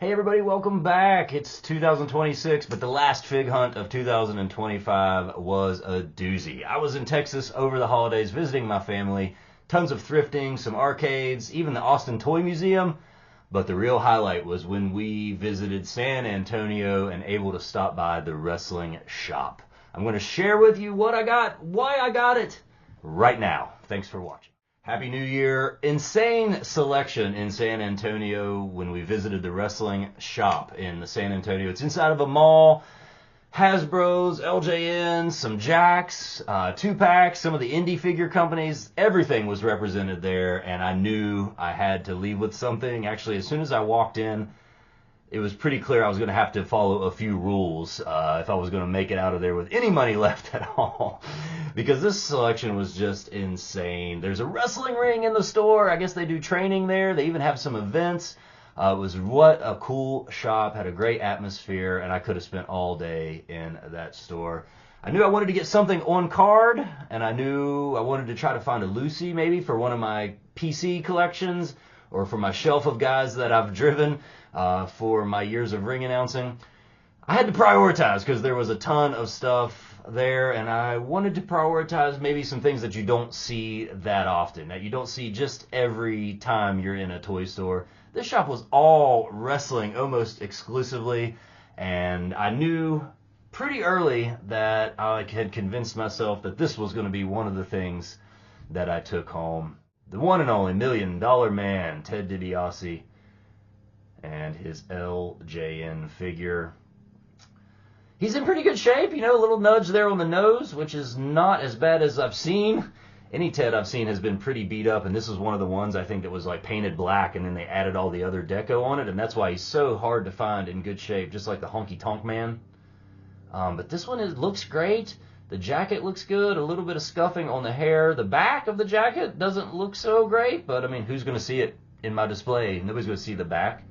Hey everybody, welcome back. It's 2026, but the last fig hunt of 2025 was a doozy. I was in Texas over the holidays visiting my family, tons of thrifting, some arcades, even the Austin Toy Museum, but the real highlight was when we visited San Antonio and able to stop by the wrestling shop. I'm going to share with you what I got, why I got it, right now. Thanks for watching. Happy New Year. Insane selection in San Antonio when we visited the wrestling shop in San Antonio. It's inside of a mall. Hasbro's, LJNs, some Jacks, 2-packs, some of the indie figure companies. Everything was represented there, and I knew I had to leave with something. Actually, as soon as I walked in, it was pretty clear I was going to have to follow a few rules if I was going to make it out of there with any money left at all. Because this selection was just insane. There's a wrestling ring in the store. I guess they do training there. They even have some events. What a cool shop. Had a great atmosphere, and I could have spent all day in that store. I knew I wanted to get something on card, and I knew I wanted to try to find a Lucy maybe for one of my PC collections or for my shelf of guys that I've driven for my years of ring announcing. I had to prioritize because there was a ton of stuff there, and I wanted to prioritize maybe some things that you don't see that often, that you don't see just every time you're in a toy store. This shop was all wrestling almost exclusively, and I knew pretty early that I had convinced myself that this was going to be one of the things that I took home. The one and only $1 Million Man, Ted DiBiase, and his LJN figure. He's in pretty good shape, you know, a little nudge there on the nose, which is not as bad as I've seen. Any Ted I've seen has been pretty beat up, and this was one of the ones I think that was like painted black, and then they added all the other deco on it, and that's why he's so hard to find in good shape, just like the Honky Tonk Man. But this one looks great. The jacket looks good, a little bit of scuffing on the hair. The back of the jacket doesn't look so great, but I mean, who's going to see it in my display? Nobody's going to see the back.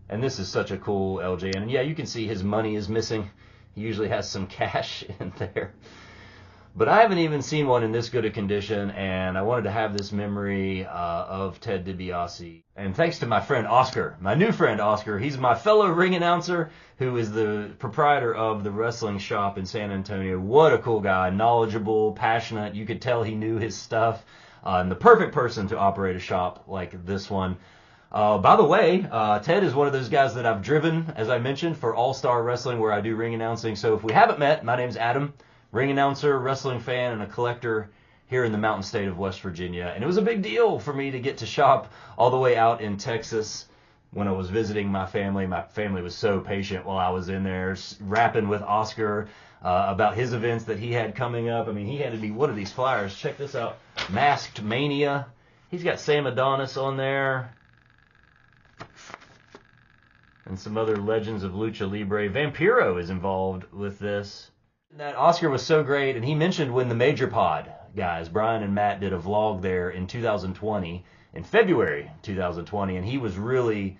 And this is such a cool LJN. And yeah, you can see his money is missing. He usually has some cash in there. But I haven't even seen one in this good a condition, and I wanted to have this memory of Ted DiBiase. And thanks to my friend Oscar, my new friend Oscar. He's my fellow ring announcer who is the proprietor of the wrestling shop in San Antonio. What a cool guy, knowledgeable, passionate. You could tell he knew his stuff, and the perfect person to operate a shop like this one. By the way, Ted is one of those guys that I've driven, as I mentioned, for All-Star Wrestling, where I do ring announcing. So if we haven't met, my name's Adam, ring announcer, wrestling fan, and a collector here in the mountain state of West Virginia. And it was a big deal for me to get to shop all the way out in Texas when I was visiting my family. My family was so patient while I was in there, rapping with Oscar about his events that he had coming up. I mean, he handed me one of these flyers. Check this out. Masked Mania. He's got Sam Adonis on there. And some other legends of Lucha Libre. Vampiro is involved with this. That Oscar was so great, and he mentioned when the Major Pod guys, Brian and Matt, did a vlog there in 2020, in February 2020, and he was really,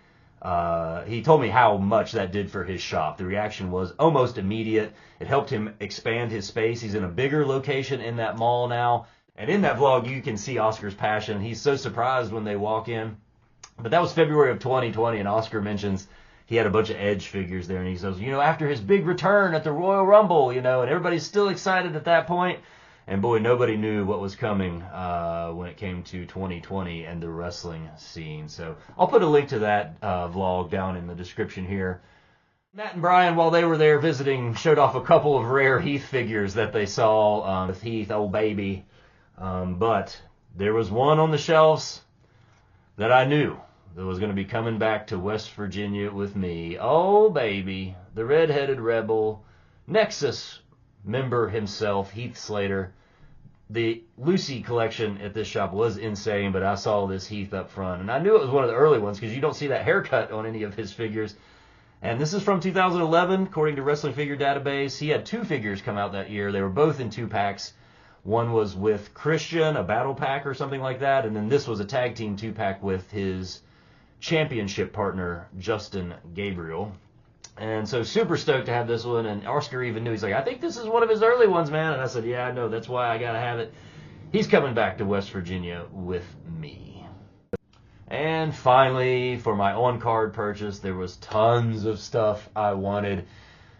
he told me how much that did for his shop. The reaction was almost immediate. It helped him expand his space. He's in a bigger location in that mall now, and in that vlog you can see Oscar's passion. He's so surprised when they walk in. But that was February of 2020, and Oscar mentions he had a bunch of Edge figures there, and he says, you know, after his big return at the Royal Rumble, you know, and everybody's still excited at that point. And boy, nobody knew what was coming when it came to 2020 and the wrestling scene. So I'll put a link to that vlog down in the description here. Matt and Brian, while they were there visiting, showed off a couple of rare Heath figures that they saw with Heath, old baby. But there was one on the shelves that I knew that was going to be coming back to West Virginia with me. Oh, baby, the redheaded rebel, Nexus member himself, Heath Slater. The Lucy collection at this shop was insane, but I saw this Heath up front, and I knew it was one of the early ones because you don't see that haircut on any of his figures. And this is from 2011, according to Wrestling Figure Database. He had 2 figures come out that year. They were both in 2-packs. One was with Christian, a battle pack or something like that, and then this was a tag team 2-pack with his championship partner, Justin Gabriel. And so super stoked to have this one, and Oscar even knew. He's like, I think this is one of his early ones, man. And I said, yeah, I know. That's why I got to have it. He's coming back to West Virginia with me. And finally, for my on-card purchase, there was tons of stuff I wanted.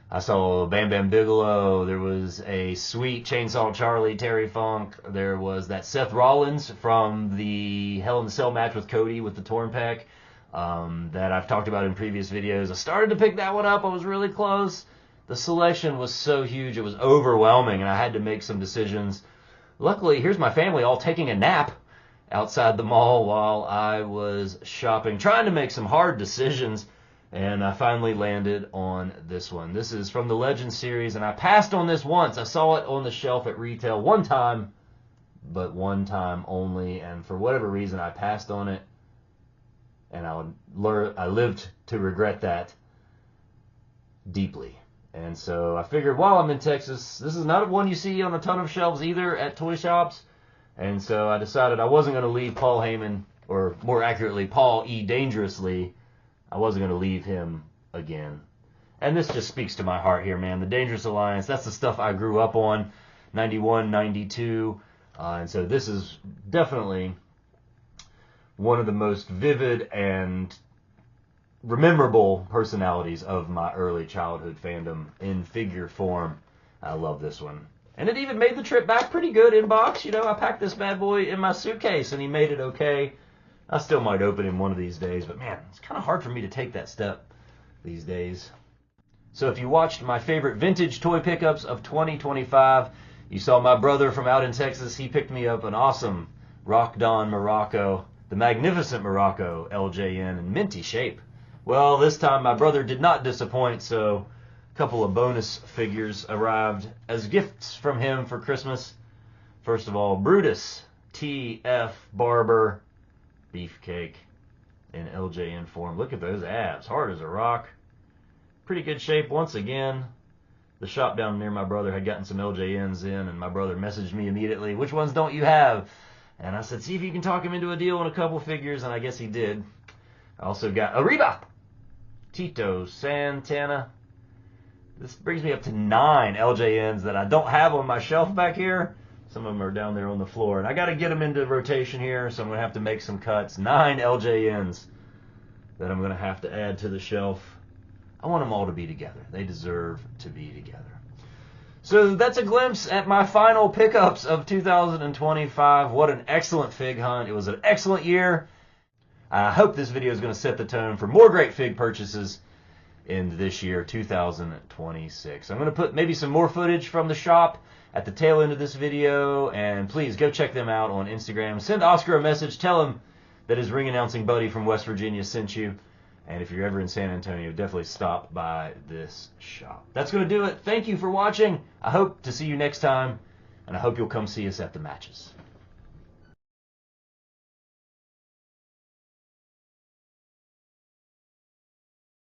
I saw Bam Bam Bigelow. There was a sweet Chainsaw Charlie, Terry Funk. There was that Seth Rollins from the Hell in a Cell match with Cody with the torn pec that I've talked about in previous videos. I started to pick that one up. I was really close. The selection was so huge. It was overwhelming, and I had to make some decisions. Luckily, here's my family all taking a nap outside the mall while I was shopping, trying to make some hard decisions. And I finally landed on this one. This is from the Legends series, and I passed on this once. I saw it on the shelf at retail one time, but one time only. And for whatever reason, I passed on it, and I lived to regret that deeply. And so I figured while I'm in Texas, this is not one you see on a ton of shelves either at toy shops. And so I decided I wasn't going to leave Paul Heyman, or more accurately, Paul E. Dangerously. I wasn't going to leave him again. And this just speaks to my heart here, man. The Dangerous Alliance, that's the stuff I grew up on, 91, 92. And so this is definitely one of the most vivid and memorable personalities of my early childhood fandom in figure form. I love this one. And it even made the trip back pretty good in box. You know, I packed this bad boy in my suitcase, and he made it okay. I still might open him one of these days, but man, it's kind of hard for me to take that step these days. So if you watched my favorite vintage toy pickups of 2025, you saw my brother from out in Texas. He picked me up an awesome Rock Don Morocco, the magnificent Morocco LJN in minty shape. Well, this time my brother did not disappoint, so a couple of bonus figures arrived as gifts from him for Christmas. First of all, Brutus T.F. Barber Beefcake in LJN form. Look at those abs, hard as a rock. Pretty good shape once again. The shop down near my brother had gotten some LJNs in, and my brother messaged me immediately, which ones don't you have? And I said, see if you can talk him into a deal on a couple figures, and I guess he did. I also got Arriba, Tito Santana. This brings me up to 9 LJNs that I don't have on my shelf back here. Some of them are down there on the floor. And I got to get them into rotation here, so I'm going to have to make some cuts. 9 LJNs that I'm going to have to add to the shelf. I want them all to be together. They deserve to be together. So that's a glimpse at my final pickups of 2025. What an excellent fig hunt. It was an excellent year. I hope this video is going to set the tone for more great fig purchases in this year, 2026. I'm going to put maybe some more footage from the shop at the tail end of this video, and please go check them out on Instagram. Send Oscar a message. Tell him that his ring announcing buddy from West Virginia sent you. And if you're ever in San Antonio, definitely stop by this shop. That's going to do it. Thank you for watching. I hope to see you next time, and I hope you'll come see us at the matches.